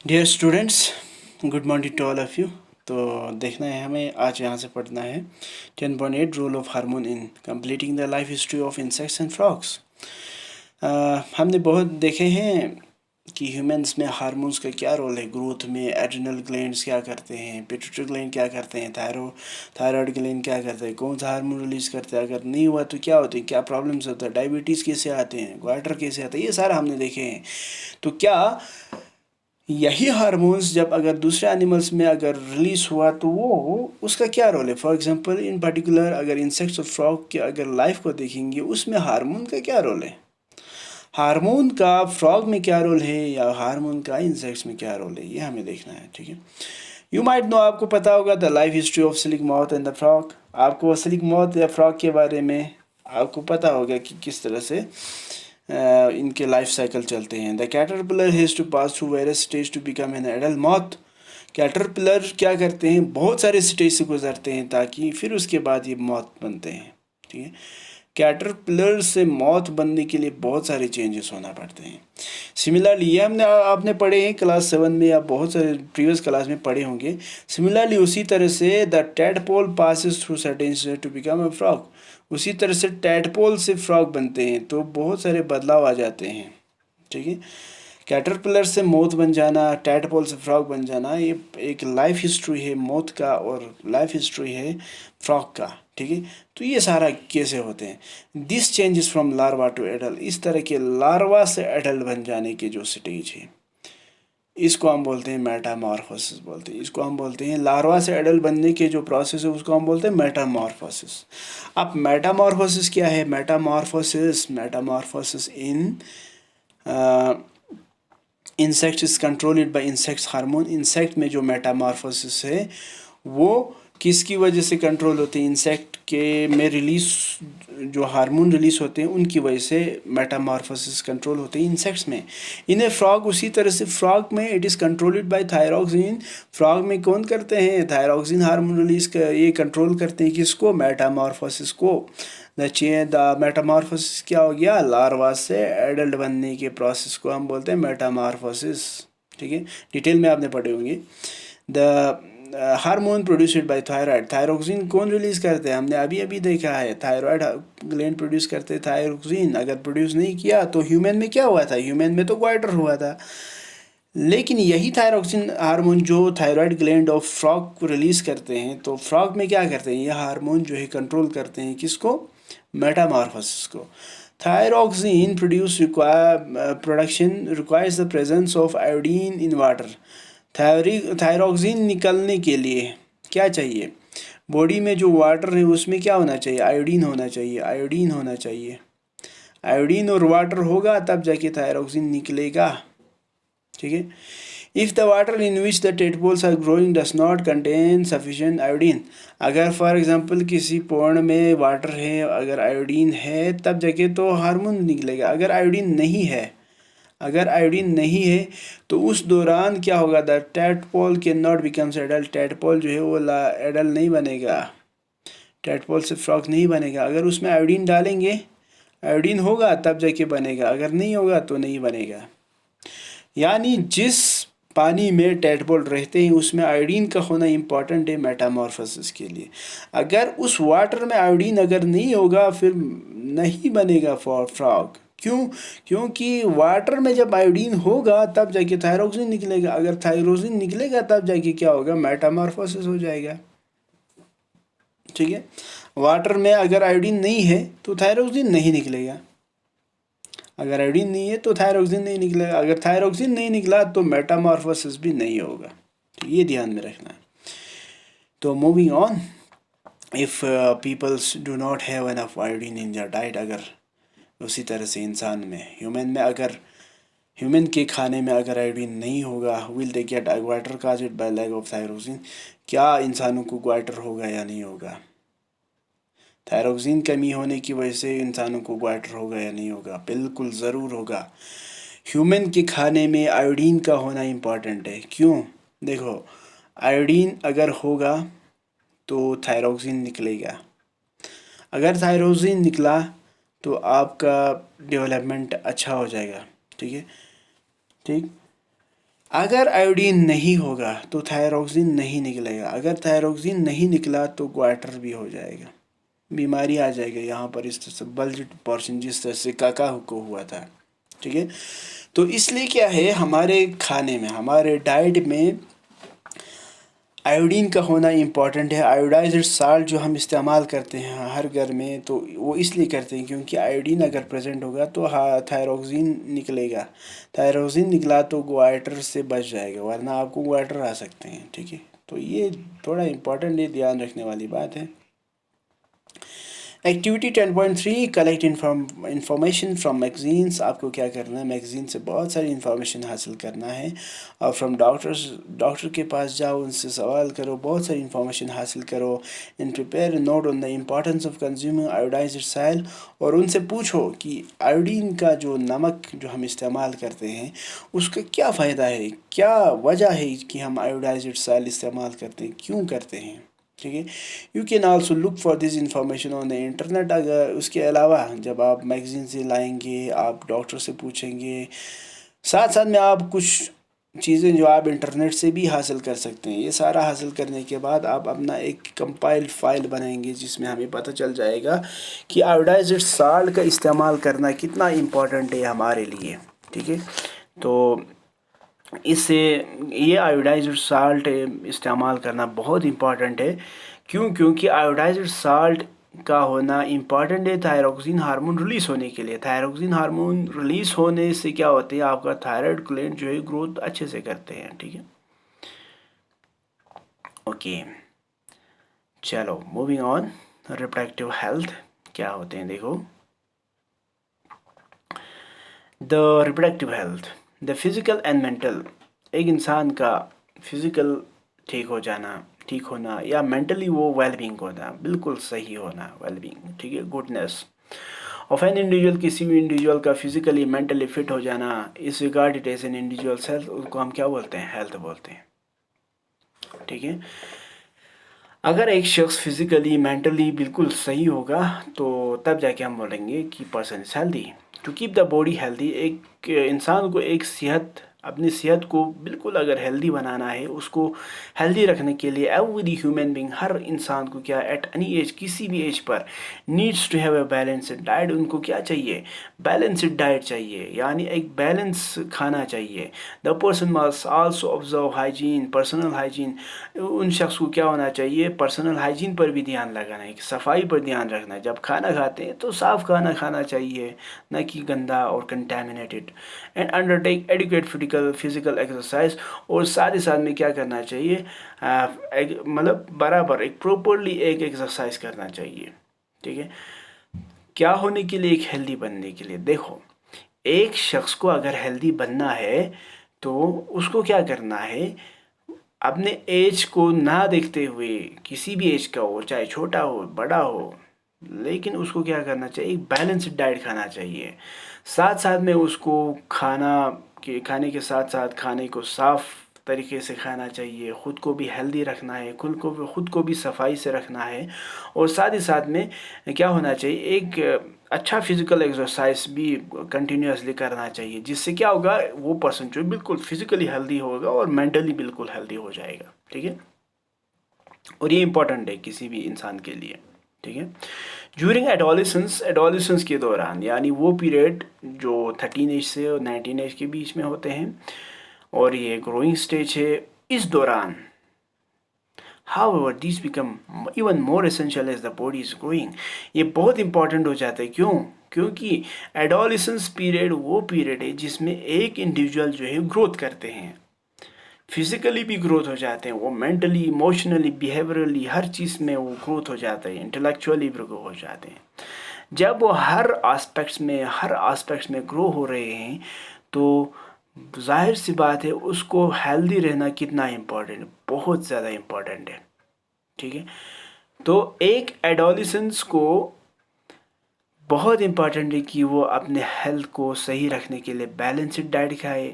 Dear students, good morning to all of you. तो देखना है हमें आज यहाँ से पढ़ना है 10.8 role of hormone in completing the life history of insects and frogs. हमने बहुत देखे हैं कि ह्यूमंस में हार्मोन्स का क्या रोल है ग्रोथ में। एड्रिनल ग्लैंड्स क्या करते हैं, पिट्यूटरी ग्लैंड क्या करते हैं, थायराइड ग्लैंड क्या करते हैं, कौन सा हार्मोन रिलीज़ करते हैं, अगर नहीं हुआ तो क्या होती है, क्या प्रॉब्लम्स होता है, डायबिटीज़ कैसे आते हैं, ग्वाइटर कैसे आता है, ये सारा हमने देखे हैं। तो क्या यही हार्मोन्स जब अगर दूसरे एनिमल्स में अगर रिलीज हुआ तो वो उसका क्या रोल है। फॉर एग्जांपल इन पर्टिकुलर अगर इंसेक्ट्स और फ्रॉग के अगर लाइफ को देखेंगे उसमें हार्मोन का क्या रोल है, हार्मोन का फ्रॉग में क्या रोल है या हार्मोन का इंसेक्ट्स में क्या रोल है, ये हमें देखना है। ठीक है, यू माइट नो, आपको पता होगा द लाइफ हिस्ट्री ऑफ सिलिक मॉथ एंड द फ्रॉग। आपको सिलिक मॉथ या फ्रॉग के बारे में आपको पता होगा कि किस तरह से इनके लाइफ साइकिल चलते हैं। The caterpillar has to pass through various stage to become an adult moth. Caterpillar क्या करते हैं, बहुत सारे स्टेज से गुजरते हैं ताकि फिर उसके बाद ये मॉथ बनते हैं। ठीक है, कैटरपिलर से मॉथ बनने के लिए बहुत सारे चेंजेस होना पड़ते हैं। सिमिलरली ये हमने आपने पढ़े हैं क्लास 7 में या बहुत सारे प्रीवियस क्लास में पढ़े होंगे। सिमिलरली उसी तरह से the tadpole passes through certain stage to become a frog. उसी तरह से टैडपोल से फ्रॉग बनते हैं तो बहुत सारे बदलाव आ जाते हैं। ठीक है, कैटरपिलर से मोथ बन जाना, टैडपोल से फ्रॉग बन जाना, ये एक लाइफ हिस्ट्री है मोथ का और लाइफ हिस्ट्री है फ्रॉग का। ठीक है, तो ये सारा कैसे होते हैं। This changes from larva to adult, इस तरह के लार्वा से एडल्ट बन जाने के जो स्टेज है इसको हम बोलते हैं मेटामॉर्फोसिस बोलते हैं। इसको हम बोलते हैं लार्वा से एडल्ट बनने के जो प्रोसेस है उसको हम बोलते हैं मेटामॉर्फोसिस। अब मेटामॉर्फोसिस क्या है, Metamorphosis in insect is controlled by insects hormone. Insect में जो मेटामॉर्फोसिस है वो किसकी वजह से कंट्रोल होते हैं, इंसेक्ट के में रिलीज जो हार्मोन रिलीज होते हैं उनकी वजह से मेटामॉर्फोसिस कंट्रोल होते हैं इंसेक्ट्स में। इन्हें फ्रॉग उसी तरह से फ्रॉग में it is controlled by thyroxine. Frog में कौन करते हैं, थायरॉक्सिन हार्मोन रिलीज कर ये कंट्रोल करते हैं किसको, मेटामॉर्फोसिस को। द मेटामॉर्फोसिस क्या हो गया, लार्वा से एडल्ट बनने के प्रोसेस को हम बोलते हैं मेटामॉर्फोसिस। ठीक है, डिटेल में आपने पढ़े होंगे। The hormone produced by thyroid, thyroxine कौन रिलीज करते हैं, हमने अभी अभी देखा है थायराइड ग्लैंड प्रोड्यूस करते हैं थायरोक्सिन। अगर प्रोड्यूस नहीं किया तो ह्यूमन में क्या हुआ था, ह्यूमन में तो ग्वाइटर हुआ था। लेकिन यही थायरोक्सिन हार्मोन जो थायराइड ग्लैंड ऑफ फ्रॉग को रिलीज करते हैं तो फ्रॉग में क्या करते हैं, ये हार्मोन जो है कंट्रोल करते हैं किसको, मेटामॉर्फोसिस को। Thyroxine production requires the presence of iodine in water. Thyroxine निकलने के लिए क्या चाहिए, बॉडी में जो वाटर है उसमें क्या होना चाहिए, आयोडीन होना चाहिए, आयोडीन होना चाहिए। आयोडीन और वाटर होगा तब जाके थायरोक्सिन निकलेगा। ठीक है, if the water in which the tadpoles are growing does not contain sufficient iodine. अगर फॉर एग्जांपल किसी पौध में वाटर है, अगर आयोडीन है तब जाके तो हार्मोन निकलेगा। अगर आयोडीन नहीं है, अगर आयोडीन नहीं है तो उस दौरान क्या होगा, the tadpole can not becomes adult. Tadpole जो है वो एडल्ट नहीं बनेगा, टैडपोल से फ्रॉग नहीं बनेगा। अगर उसमें आयोडीन डालेंगे, आयोडीन होगा तब जाके बनेगा, अगर नहीं होगा तो नहीं बनेगा। यानी जिस पानी में टैडपोल रहते हैं उसमें आयोडीन का होना इम्पॉर्टेंट है मेटामॉर्फोसिस के लिए। अगर उस वाटर में आयोडीन अगर नहीं होगा फिर नहीं बनेगा फॉर फ्रॉग। क्यों, क्योंकि वाटर में जब आयोडीन होगा तब जाके थायरोक्सिन निकलेगा, अगर थायरोक्सिन निकलेगा तब जाके क्या होगा, मेटामॉर्फोसिस हो जाएगा। ठीक है, वाटर में अगर आयोडीन नहीं है तो थायरोक्सिन नहीं निकलेगा, अगर आयोडीन नहीं है तो थायरोक्सिन नहीं निकलेगा, अगर थायरोक्सिन नहीं निकला तो मेटामॉर्फोसिस भी नहीं होगा। तो ये ध्यान में रखना है। तो moving on, if peoples do not have enough iodine in their diet, अगर उसी तरह से इंसान में, ह्यूमन में, अगर ह्यूमन के खाने में अगर आयोडीन नहीं होगा, will they get goitre caused by lack of thyroxine. क्या इंसानों को ग्वाइटर होगा या नहीं होगा, थायरोक्सिन कमी होने की वजह से इंसानों को ग्वाइटर होगा या नहीं होगा, बिल्कुल ज़रूर होगा। ह्यूमन के खाने में आयोडीन का होना इम्पॉर्टेंट है। क्यों, देखो आयोडीन अगर होगा तो थायरोक्सिन निकलेगा, अगर थायरोक्सिन निकला तो आपका डेवलपमेंट अच्छा हो जाएगा। ठीक है, ठीक। अगर आयोडीन नहीं होगा तो थायरोक्सिन नहीं निकलेगा, अगर थायरोक्सिन नहीं निकला तो ग्वाटर भी हो जाएगा, बीमारी आ जाएगी यहाँ पर इस तरह से बल्ज पोर्शन जिस तरह से काका को हुआ था। ठीक है, तो इसलिए क्या है, हमारे खाने में, हमारे डाइट में आयोडीन का होना इम्पॉर्टेंट है। आयोडाइज्ड साल्ट जो हम इस्तेमाल करते हैं हर घर में, तो वो इसलिए करते हैं क्योंकि आयोडीन अगर प्रेजेंट होगा तो थायरोक्सिन निकलेगा, थायरोक्सिन निकला तो ग्वाइटर से बच जाएगा, वरना आपको ग्वाइटर आ सकते हैं। ठीक है, तो ये थोड़ा इम्पोर्टेंट है, ध्यान रखने वाली बात है। Activity 10.3 collect information from magazines. आपको क्या करना है, मैगजीन से बहुत सारी इंफॉर्मेशन हासिल करना है, और फ्रॉम डॉक्टर के पास जाओ, उनसे सवाल करो, बहुत सारी इंफॉर्मेशन हासिल करो। And prepare note on the importance of consuming iodised salt, और उनसे पूछो कि आयोडीन का जो नमक जो हम इस्तेमाल करते हैं उसका क्या फ़ायदा है, क्या वजह है कि हम आयोडाइज्ड साइल इस्तेमाल करते हैं, क्यों करते हैं। ठीक है, you can also look for this information on the internet. अगर उसके अलावा जब आप मैगजीन से लाएंगे, आप डॉक्टर से पूछेंगे, साथ साथ में आप कुछ चीज़ें जो आप इंटरनेट से भी हासिल कर सकते हैं। ये सारा हासिल करने के बाद आप अपना एक कंपाइल्ड फाइल बनाएंगे जिसमें हमें पता चल जाएगा कि आयोडाइज्ड साल्ट का इस्तेमाल करना कितना इम्पोर्टेंट है हमारे लिए। ठीक है, तो इससे ये आयोडाइज्ड साल्ट इस्तेमाल करना बहुत इम्पॉर्टेंट है। क्यों? क्योंकि आयोडाइज्ड साल्ट का होना इम्पॉर्टेंट है थायरोक्सिन हार्मोन रिलीज़ होने के लिए। थायरोक्सिन हार्मोन रिलीज़ होने से क्या होते हैं, आपका थायराइड ग्लैंड जो है ग्रोथ अच्छे से करते हैं। ठीक है, ओके, चलो मूविंग ऑन। रिप्रोडक्टिव हेल्थ क्या होते हैं, देखो। The reproductive health, the physical and mental, एक इंसान का फिजिकल ठीक हो जाना, ठीक होना, या मेंटली वो वेलबींग होना, बिल्कुल सही होना, वेलबींग। ठीक है, गुडनेस ऑफ एन इंडिविजुअल, किसी भी इंडिविजुअल का फिजिकली मेंटली फिट हो जाना, is regarded as an individual's health, उसको हम क्या बोलते हैं, हेल्थ बोलते हैं। ठीक है, अगर एक शख्स फिजिकली मेंटली बिल्कुल सही होगा तो तब जाके हम बोलेंगे कि person is healthy. To keep the body healthy, एक इंसान को एक सेहत, अपनी सेहत को बिल्कुल अगर हेल्दी बनाना है, उसको हेल्दी रखने के लिए एवरी ह्यूमन बींग, हर इंसान को क्या, एट एनी एज, किसी भी एज पर, needs to have a balanced diet. उनको क्या चाहिए, बैलेंस्ड डाइट चाहिए, यानी एक बैलेंस खाना चाहिए। The person must also observe hygiene, personal hygiene, उन शख्स को क्या होना चाहिए, पर्सनल हाइजीन पर भी ध्यान लगाना है, सफाई पर ध्यान रखना है। जब खाना खाते हैं तो साफ़ खाना खाना चाहिए, न कि गंदा और contaminated. And undertake educate physical exercise, और साथ ही साथ में क्या करना चाहिए, मतलब बराबर एक प्रॉपरली एक एक्सरसाइज करना चाहिए। ठीक है, क्या होने के लिए, एक हेल्दी बनने के लिए। देखो, एक शख्स को अगर हेल्दी बनना है तो उसको क्या करना है, अपने एज को ना देखते हुए, किसी भी एज का हो, चाहे छोटा हो बड़ा हो, लेकिन उसको क्या करना चाहिए, एक बैलेंस्ड डाइट खाना चाहिए। साथ साथ में उसको खाने के साथ साथ खाने को साफ़ तरीके से खाना चाहिए, ख़ुद को भी हेल्दी रखना है, खुद को भी सफाई से रखना है। और साथ ही साथ में क्या होना चाहिए, एक अच्छा फिजिकल एक्सरसाइज भी कंटिन्यूसली करना चाहिए, जिससे क्या होगा, वो पर्सन जो बिल्कुल फिजिकली हेल्दी होगा और मेंटली बिल्कुल हेल्दी हो जाएगा। ठीक है, और ये इंपॉर्टेंट है किसी भी इंसान के लिए। ठीक है, ज्यूरिंग एडोलिसेंस के दौरान, यानी वो पीरियड जो 13 एज से और 19 एज के बीच में होते हैं, और ये ग्रोइंग स्टेज है, इस दौरान however these become even more essential as the body is growing। ये बहुत इंपॉर्टेंट हो जाता है। क्यों? क्योंकि एडोलिसेंस पीरियड वो पीरियड है जिसमें एक इंडिविजुअल जो है ग्रोथ करते हैं, फिजिकली भी ग्रोथ हो जाते हैं, वो मेंटली, इमोशनली, बिहेवियरली, हर चीज़ में वो ग्रोथ हो जाते हैं, इंटेलेक्चुअली भी ग्रो हो जाते हैं। जब वो हर आस्पेक्ट्स में ग्रो हो रहे हैं तो जाहिर सी बात है उसको हेल्दी रहना कितना इम्पोर्टेंट है, बहुत ज़्यादा इम्पोर्टेंट है। ठीक है, तो एक एडोलिसेंस को बहुत इम्पोर्टेंट है कि वो अपने हेल्थ को सही रखने के लिए बैलेंस्ड डाइट खाए,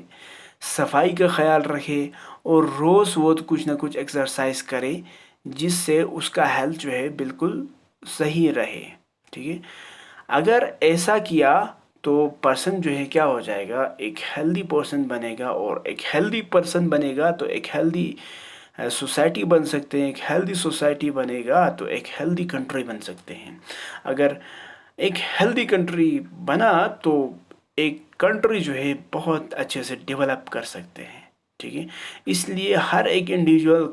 सफाई का ख्याल रखे, और रोज़ वो कुछ ना कुछ एक्सरसाइज करे, जिससे उसका हेल्थ जो है बिल्कुल सही रहे। ठीक है, अगर ऐसा किया तो पर्सन जो है क्या हो जाएगा, एक हेल्दी पर्सन बनेगा, और एक हेल्दी पर्सन बनेगा तो एक हेल्दी सोसाइटी बन सकते हैं, एक हेल्दी सोसाइटी बनेगा तो एक हेल्दी कंट्री बन सकते हैं। अगर एक हेल्दी कंट्री बना तो एक कंट्री जो है बहुत अच्छे से डेवलप कर सकते हैं, ठीक है। इसलिए हर एक इंडिविजुअल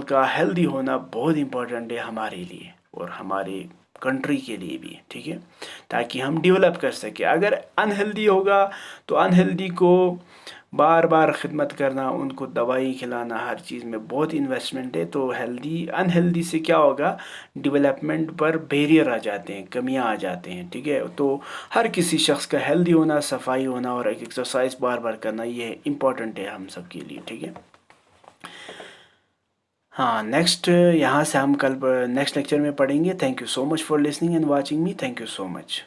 का हेल्दी होना बहुत इम्पोर्टेंट है हमारे लिए और हमारे कंट्री के लिए भी, ठीक है, ताकि हम डेवलप कर सकें। अगर अनहेल्दी होगा तो अनहेल्दी को बार बार खिदमत करना, उनको दवाई खिलाना, हर चीज़ में बहुत इन्वेस्टमेंट है। तो अनहेल्दी से क्या होगा, डेवलपमेंट पर बैरियर आ जाते हैं, कमियां आ जाते हैं, ठीक है। तो हर किसी शख्स का हेल्दी होना, सफाई होना और एक एक्सरसाइज बार बार करना, ये इम्पोर्टेंट है हम सब के लिए, ठीक है। हाँ, नेक्स्ट यहाँ से हम कल नेक्स्ट लेक्चर में पढ़ेंगे। Thank you so much for listening and watching me. Thank you so much.